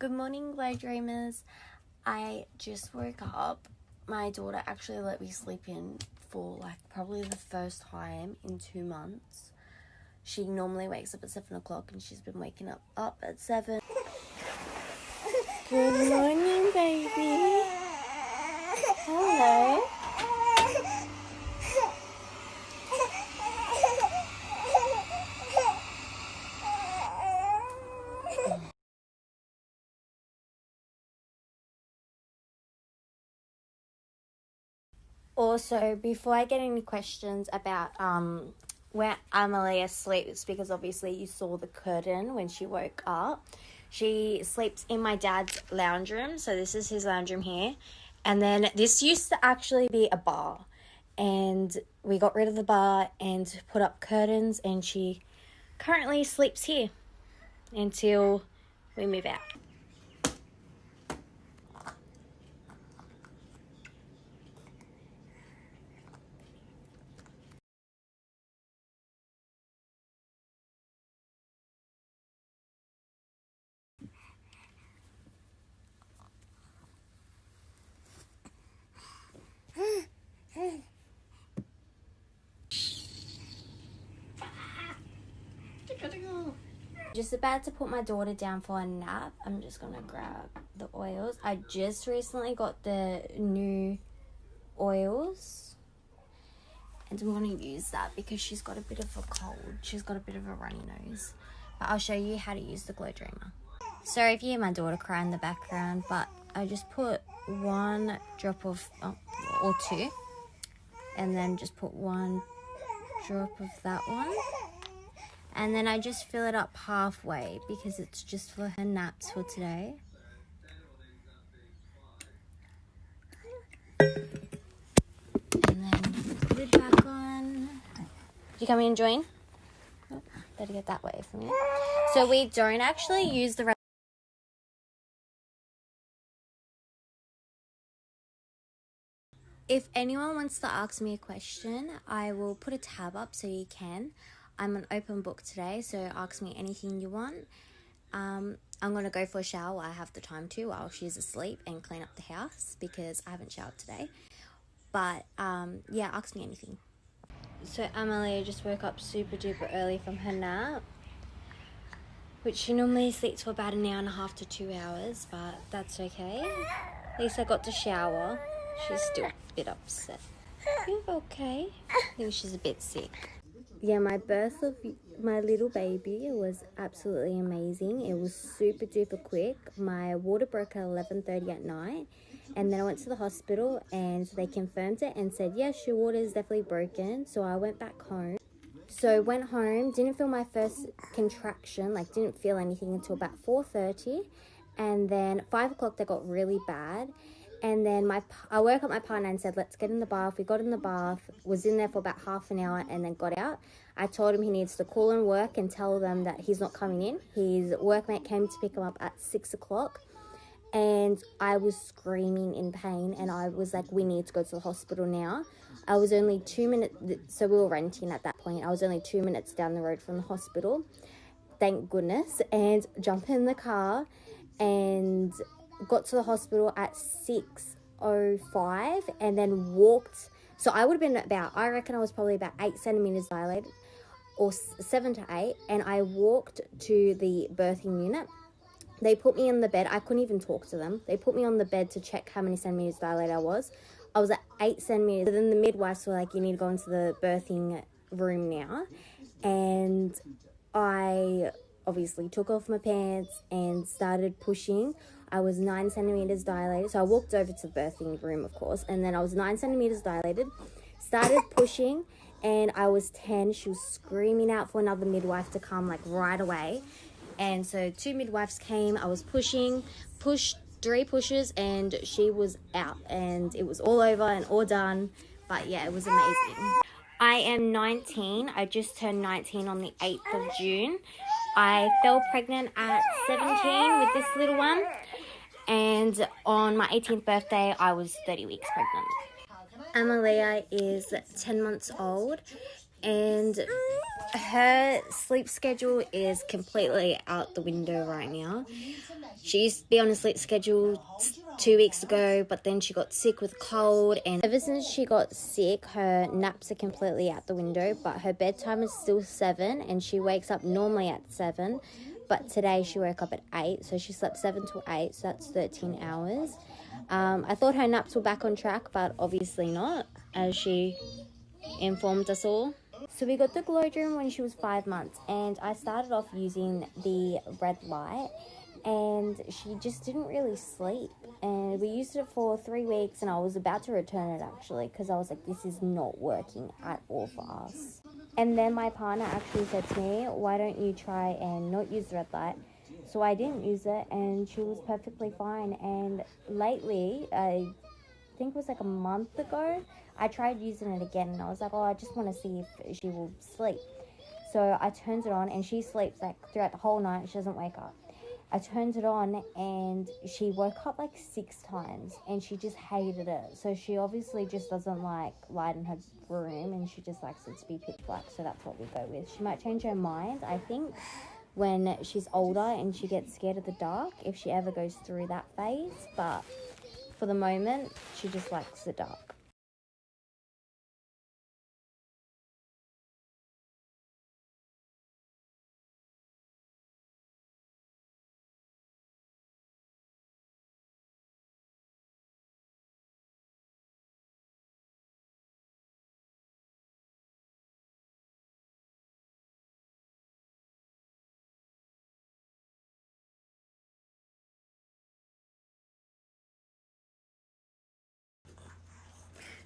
Good morning, Glow Dreamers. I just woke up. My daughter actually let me sleep in for probably the first time in 2 months. She normally wakes up at 7 o'clock and she's been waking up at 7. Good morning, baby. Hello. Also, before I get any questions about where Amalia sleeps, because obviously you saw the curtain when she woke up, she sleeps in my dad's lounge room. So this is his lounge room here. And then this used to actually be a bar. And we got rid of the bar and put up curtains, and she currently sleeps here until we move out. Just about to put my daughter down for a nap. I'm just gonna grab the oils. I just recently got the new oils, and we're gonna use that because she's got a bit of a cold. She's got a bit of a runny nose. But I'll show you how to use the Glow Dreamer. Sorry if you hear my daughter cry in the background, but I just put 1 drop of, or 2, and then just put 1 drop of that one. And then I just fill it up halfway because it's just for her naps for today. And then put the lid back on. Do you come in and join? Oh, better get that way from you. So we don't actually use the... If anyone wants to ask me a question, I will put a tab up so you can. I'm an open book today, so ask me anything you want. I'm going to go for a shower while I have the time to, while she's asleep, and clean up the house because I haven't showered today. But, yeah, ask me anything. So Amalia just woke up super duper early from her nap, which she normally sleeps for about 1.5 hours to 2 hours, but that's okay. At least I got to shower. She's still a bit upset. You okay? I think she's a bit sick. Yeah, my birth of my little baby was absolutely amazing. It was super duper quick. My water broke at 11:30 at night, and then I went to the hospital and they confirmed it and said, yes, your water is definitely broken. So I went back home. So went home, didn't feel my first contraction, didn't feel anything until about 4:30, and then 5 o'clock they got really bad. And then I woke up my partner and said, let's get in the bath. We got in the bath, was in there for about half an hour, and then got out. I told him he needs to call in work and tell them that he's not coming in. His workmate came to pick him up at 6 o'clock, and I was screaming in pain, and I was like, we need to go to the hospital now. I was only 2 minutes, so we were renting at that point. I was only 2 minutes down the road from the hospital, thank goodness, and jumped in the car and got to the hospital at 6:05 and then walked. So I would have been I reckon I was probably about 8 centimeters dilated, or 7 to 8, and I walked to the birthing unit. They put me on the bed. I couldn't even talk to them. They put me on the bed to check how many centimeters dilated I was. I was at 8 centimeters. So then the midwives were like, you need to go into the birthing room now. And I obviously took off my pants and started pushing. I was 9 centimeters dilated. So I walked over to the birthing room, of course. And then I was 9 centimeters dilated. Started pushing, and I was 10. She was screaming out for another midwife to come right away. And so 2 midwives came. I was pushed 3 pushes, and she was out. And it was all over and all done. But yeah, it was amazing. I am 19. I just turned 19 on the 8th of June. I fell pregnant at 17 with this little one. And on my 18th birthday, I was 30 weeks pregnant. Amalia is 10 months old, and her sleep schedule is completely out the window right now. She used to be on a sleep schedule 2 weeks ago, but then she got sick with cold, and ever since she got sick, her naps are completely out the window, but her bedtime is still 7, and she wakes up normally at 7, but today she woke up at 8, so she slept 7 to 8, so that's 13 hours. I thought her naps were back on track, but obviously not, as she informed us all. So we got the glow room when she was 5 months, and I started off using the red light, and she just didn't really sleep. And we used it for 3 weeks, and I was about to return it actually, because I was like, this is not working at all for us. And then my partner actually said to me, why don't you try and not use the red light? So I didn't use it, and she was perfectly fine. And lately, I think it was like a month ago, I tried using it again, and I was like, oh, I just want to see if she will sleep. So I turned it on, and she sleeps like throughout the whole night. She doesn't wake up. I turned it on, and she woke up like 6 times, and she just hated it. So she obviously just doesn't like light in her room, and she just likes it to be pitch black. So that's what we go with. She might change her mind, I think, when she's older and she gets scared of the dark, if she ever goes through that phase. But for the moment, she just likes the dark.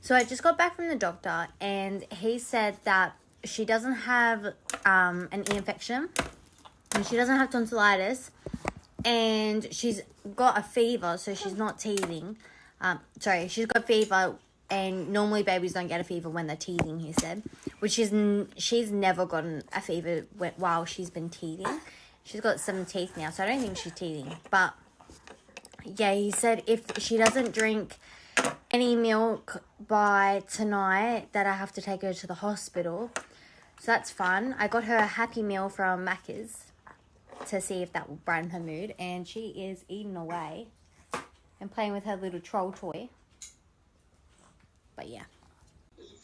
So I just got back from the doctor, and he said that she doesn't have an ear infection, and she doesn't have tonsillitis, and she's got a fever, so she's not teething. She's got fever, and normally babies don't get a fever when they're teething, he said, which she's never gotten a fever while she's been teething. She's got 7 teeth now, so I don't think she's teething. But yeah, he said if she doesn't drink any milk by tonight, that I have to take her to the hospital. So that's fun. I got her a Happy Meal from Macca's to see if that will brighten her mood, and she is eating away and playing with her little troll toy. But yeah.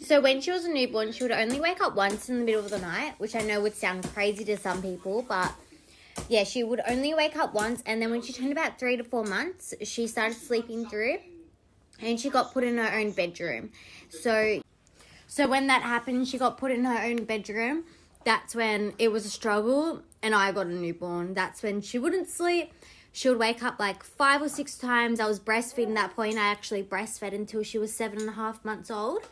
So when she was a newborn, she would only wake up once in the middle of the night, which I know would sound crazy to some people, but yeah, she would only wake up once, and then when she turned about 3 to 4 months, she started sleeping through, and she got put in her own bedroom. So when that happened, she got put in her own bedroom. That's when it was a struggle, and I got a newborn. That's when she wouldn't sleep. She would wake up like 5 or 6 times. I was breastfeeding at that point. I actually breastfed until she was 7.5 months old.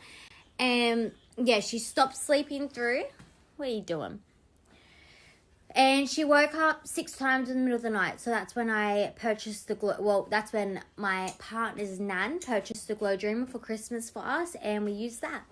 And yeah, she stopped sleeping through. What are you doing? And she woke up 6 times in the middle of the night. So that's when I purchased that's when my partner's nan purchased the glow dreamer for Christmas for us, and we used that.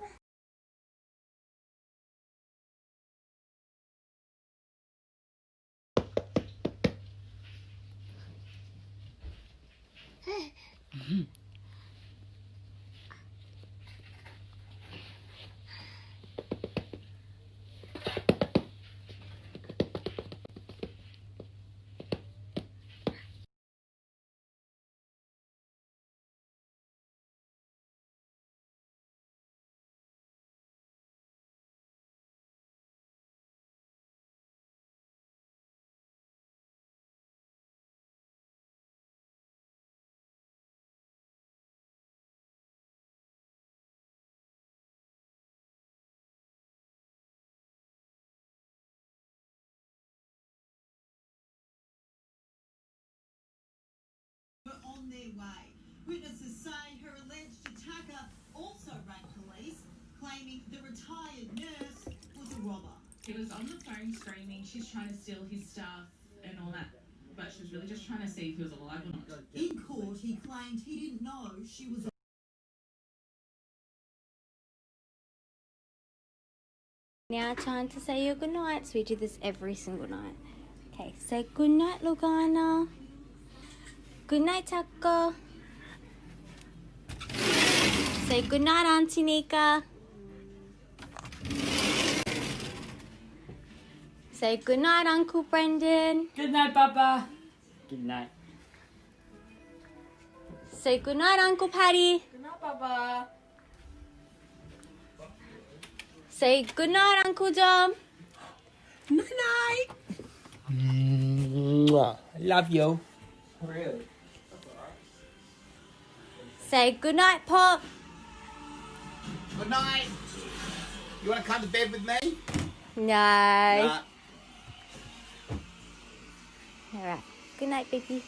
On their way. Witnesses say her alleged attacker also rang police, claiming the retired nurse was a robber. He was on the phone screaming, she's trying to steal his stuff and all that, but she was really just trying to see if he was alive or not. In court, he claimed he didn't know she was a Now time to say your good nights. We do this every single night. Okay, say good night, Lugana. Good night, Taco. Say good night, Auntie Nika. Say good night, Uncle Brendan. Good night, Papa. Good night. Say good night, Uncle Paddy. Good night, Papa. Say good night, Uncle Dom. Good night. Mwah. Love you. Really? Say good night, Pop. Good night. You want to come to bed with me? No. Nah. All right. Good night, baby.